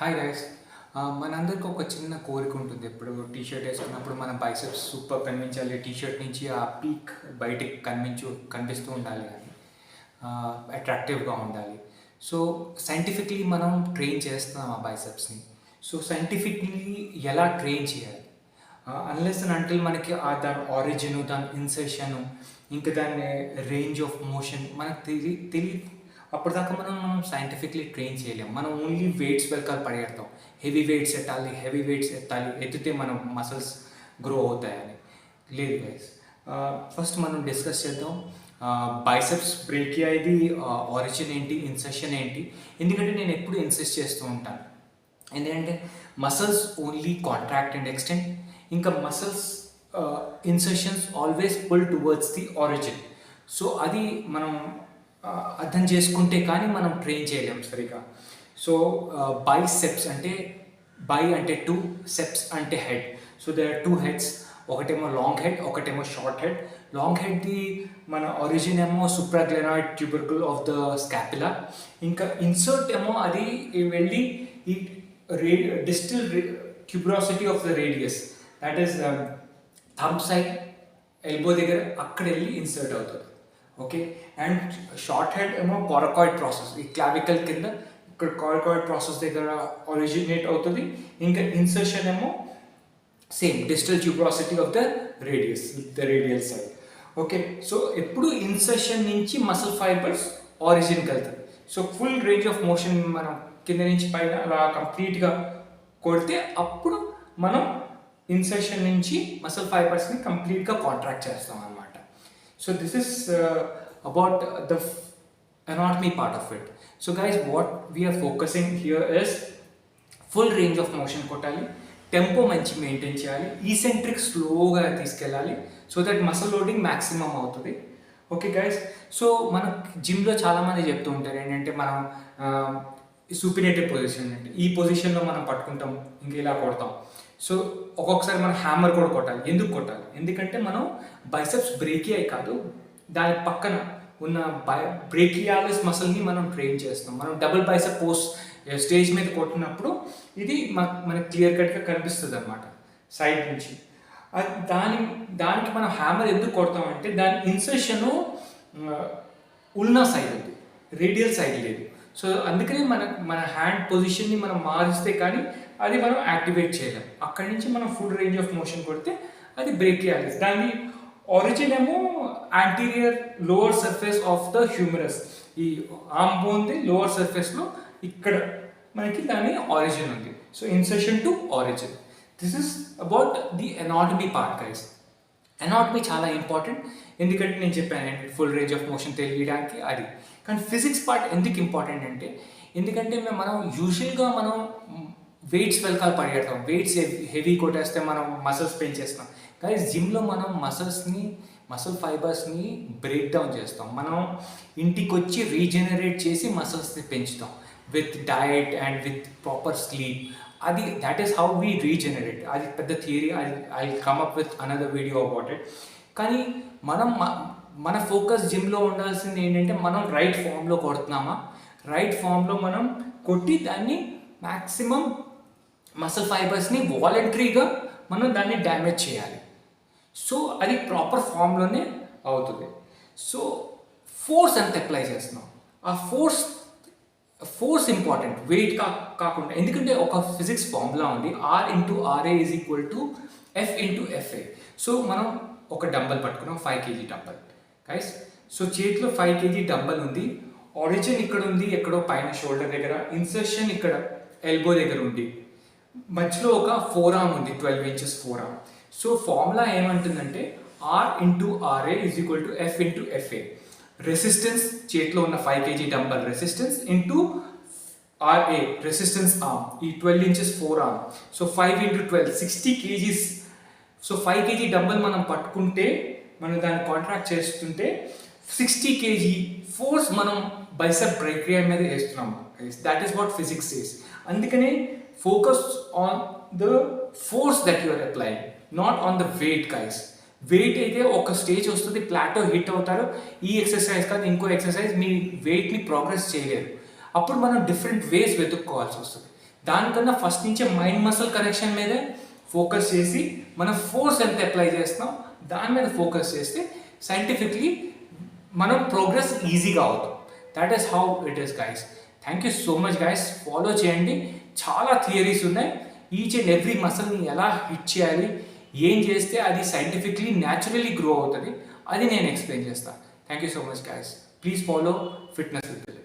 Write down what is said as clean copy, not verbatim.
Hi guys. మనందరికి ఒక చిన్న కోరిక ఉంటుంది. ఎప్పుడు టీ షర్ట్ వేసుకున్నప్పుడు మన బైసెప్స్ సూపర్ కనిపించాలి, టీ షర్ట్ నుంచి ఆ పీక్ బయటికి కనిపిస్తూ ఉండాలి అని, అట్రాక్టివ్గా ఉండాలి. సో సైంటిఫిక్లీ మనం ట్రైన్ చేస్తున్నాం ఆ బైసెప్స్ని. సో సైంటిఫిక్లీ ఎలా ట్రైన్ చేయాలి, అన్లెస్ అండ్ అంటిల్ మనకి దాని ఆరిజిన్, దాని ఇన్సెషను, ఇంకా దాని రేంజ్ ఆఫ్ మోషన్ మనకు తెలియదు. అప్పటిదాకా మనం సైంటిఫిక్లీ ట్రైన్ చేయలేం. మనం ఓన్లీ వెయిట్స్ వెనకాల పరిగెడతాం. హెవీ వెయిట్స్ ఎత్తాలి, ఎత్తితే మనం మసిల్స్ గ్రో అవుతాయని. లేదు గైస్, ఫస్ట్ మనం డిస్కస్ చేద్దాం బైసెప్స్ బ్రేకియా ఇది ఆరిజిన్ ఏంటి, ఇన్సెషన్ ఏంటి. ఎందుకంటే నేను ఎప్పుడు ఇన్సిస్ట్ చేస్తూ ఉంటాను, ఎందుకంటే muscles only contract and extend, ఇంకా muscles insertions always pull towards the origin. So అది మనం అర్థం చేసుకుంటే కానీ మనం ట్రైన్ చేయలేం సరిగా. సో బైసెప్స్ అంటే బై అంటే 2, సెప్స్ అంటే head. So there are 2 heads, ఒకటేమో లాంగ్ హెడ్, ఒకటేమో షార్ట్ హెడ్. లాంగ్ హెడ్ది మన ఒరిజిన్ ఏమో సూప్రాగ్లెనాయిడ్ ట్యూబర్కుల్ ఆఫ్ ద స్కాపులా. ఇంకా ఇన్సర్ట్ ఏమో అది వెళ్ళి ఈ distal tuberosity of the radius, that is thumb side elbow దగ్గర, అక్కడ వెళ్ళి ఇన్సర్ట్ అవుతుంది. ఓకే, అండ్ షార్ట్ హెడ్ ఏమో కోరకాయిడ్ ప్రాసెస్, ఈ క్లావికల్ కింద ఇక్కడ కోరకాయిడ్ ప్రాసెస్ దగ్గర ఒరిజినేట్ అవుతుంది. ఇంకా ఇన్సర్షన్ ఏమో same distal tuberosity of the radius with the radial side. Okay, so ఎప్పుడు ఇన్సర్షన్ నుంచి మసిల్ ఫైబర్స్ ఆరిజిన్కి వెళ్తుంది. So full range of motion మనం కింద నుంచి పైన అలా కంప్లీట్గా కొడితే అప్పుడు మనం ఇన్సర్షన్ నుంచి మసిల్ ఫైబర్స్ని కంప్లీట్గా కాంట్రాక్ట్ చేస్తాం అన్నమాట. So this is about the anatomy part of it. So guys, what we are focusing here is full range of motion కొట్టాలి, టెంపో మంచి మెయింటైన్ చేయాలి, ఈసెంట్రిక్ స్లోగా తీసుకెళ్ళాలి, so that muscle loading maximum అవుతుంది. Okay guys, so మన జిమ్లో చాలామంది చెప్తూ ఉంటారు ఏంటంటే మనం సూపినేటివ్ పొజిషన్ అంటే ఈ పొజిషన్లో మనం పట్టుకుంటాం, ఇంక ఇలా కొడతాం. సో ఒక్కొక్కసారి మనం హ్యామర్ కూడా కొట్టాలి. ఎందుకు కొట్టాలి? ఎందుకంటే మనం బైసెప్స్ బ్రేకియాయి కాదు, దాని పక్కన ఉన్న బ్రేకియాలిస్ మసిల్ని మనం ట్రైన్ చేస్తాం. మనం డబుల్ బైసెప్ పోస్ట్ స్టేజ్ మీద కొట్టినప్పుడు ఇది మనకి క్లియర్ కట్గా కనిపిస్తుంది అనమాట సైడ్ నుంచి. దానికి మనం హ్యామర్ ఎందుకు కొడతామంటే దాని ఇన్సర్షను ఉల్నా సైడ్ ఉంది, రేడియల్ సైడ్ లేదు. సో అందుకని మన హ్యాండ్ పొజిషన్ని మనం మారిస్తే కానీ అది మనం యాక్టివేట్ చేయలేం. అక్కడి నుంచి మనం ఫుల్ రేంజ్ ఆఫ్ మోషన్ కొడితే అది బ్రేకియాలిస్. దాని ఆరిజిన్ ఏమో anterior lower surface of the humorous, ఈ ఆర్మ్ బోన్ది లోవర్ సర్ఫేస్లో ఇక్కడ మనకి దాని ఆరిజిన్ ఉంది. So insertion to origin. This is about the anatomy part guys. Anatomy చాలా ఇంపార్టెంట్, ఎందుకంటే నేను చెప్పాను ఫుల్ రేంజ్ ఆఫ్ మోషన్ తెలియడానికి అది. కానీ ఫిజిక్స్ పార్ట్ ఎందుకు ఇంపార్టెంట్ అంటే, ఎందుకంటే మనం యూజువల్గా మనం వెయిట్స్ వెనకాల పరిగెడతాం, వెయిట్స్ హెవీ కొట్టేస్తే మనం మసిల్స్ పెంచేస్తాం. కానీ జిమ్లో మనం మసిల్ ఫైబర్స్ని బ్రేక్ డౌన్ చేస్తాం. మనం ఇంటికి వచ్చి రీజనరేట్ చేసి మసిల్స్ని పెంచుతాం with diet and with proper sleep. అది that is how we regenerate. అది పెద్ద theory, I come up with another video about it. కానీ మన ఫోకస్ జిమ్లో ఉండాల్సింది ఏంటంటే మనం రైట్ ఫామ్లో కొడుతున్నామా, రైట్ ఫామ్లో మనం కొట్టి దాన్ని మ్యాక్సిమం మసిల్ ఫైబర్స్ని వాలంటరీగా మనం దాన్ని డ్యామేజ్ చేయాలి. సో అది ప్రాపర్ ఫామ్లోనే అవుతుంది. సో ఫోర్స్ ఎంత అప్లై చేస్తున్నాం, ఆ ఫోర్స్ ఇంపార్టెంట్, వెయిట్ కాకుండా. ఎందుకంటే ఒక ఫిజిక్స్ ఫార్ములా ఉంది, R/RA = F/FA. సో మనం ఒక డంబల్ పట్టుకున్నాం, 5 kg డంబల్ గైస్. సో చేతిలో 5 kg డంబల్ ఉంది, ఆరిజిన్ ఇక్కడ ఉంది, ఎక్కడో పైన షోల్డర్ దగ్గర, ఇన్సర్షన్ ఇక్కడ ఎల్బో దగ్గర ఉంది, మధ్యలో ఒక 4 ఆర్మ్ ఉంది, 12 inches 4 ఆర్మ్. సో ఫార్ములా ఏమంటుందంటే R/RA = F/FA. రెసిస్టెన్స్ చేతిలో ఉన్న 5 kg dumbbell resistance into RA resistance arm, ఈ 12 inches 4 arm. So 5 × 12 60 kgs. So 5 kg dumbbell మనం పట్టుకుంటే, మనం దాన్ని కాంట్రాక్ట్ చేస్తుంటే 60 kg ఫోర్స్ మనం బైసెప్ బ్రేకియా మీద వేస్తున్నాం. That is what physics says. అందుకనే focus on the force that you're applying, not on the weight guys. Weight అయితే ఒక స్టేజ్ వస్తుంది, ప్లాటో హిట్ అవుతారు, ఈ ఎక్సర్సైజ్ కాదు ఇంకో ఎక్సర్సైజ్ మీ వెయిట్ని ప్రోగ్రెస్ చేయలేరు. అప్పుడు మనం డిఫరెంట్ వేస్ వెతుక్కోవాల్సి వస్తుంది. దానికన్నా ఫస్ట్ నుంచే మైండ్ మసిల్ కనెక్షన్ మీదే ఫోకస్ చేసి మనం ఫోర్స్ ఎంత అప్లై చేస్తున్నాం దాని మీద ఫోకస్ చేస్తే సైంటిఫిక్లీ మనం ప్రోగ్రెస్ ఈజీగా అవుతాం. That is how it is guys. Thank you so much guys. Follow చేయండి, చాలా థియరీస్ ఉన్నాయి. ఈచ్ అండ్ ఎవ్రీ మసిల్ని ఎలా హిట్ చేయాలి, ఏం చేస్తే అది సైంటిఫిక్లీ న్యాచురలీ గ్రో అవుతుంది, అది నేను ఎక్స్ప్లెయిన్ చేస్తాను. Thank you so much guys. Please follow fitness with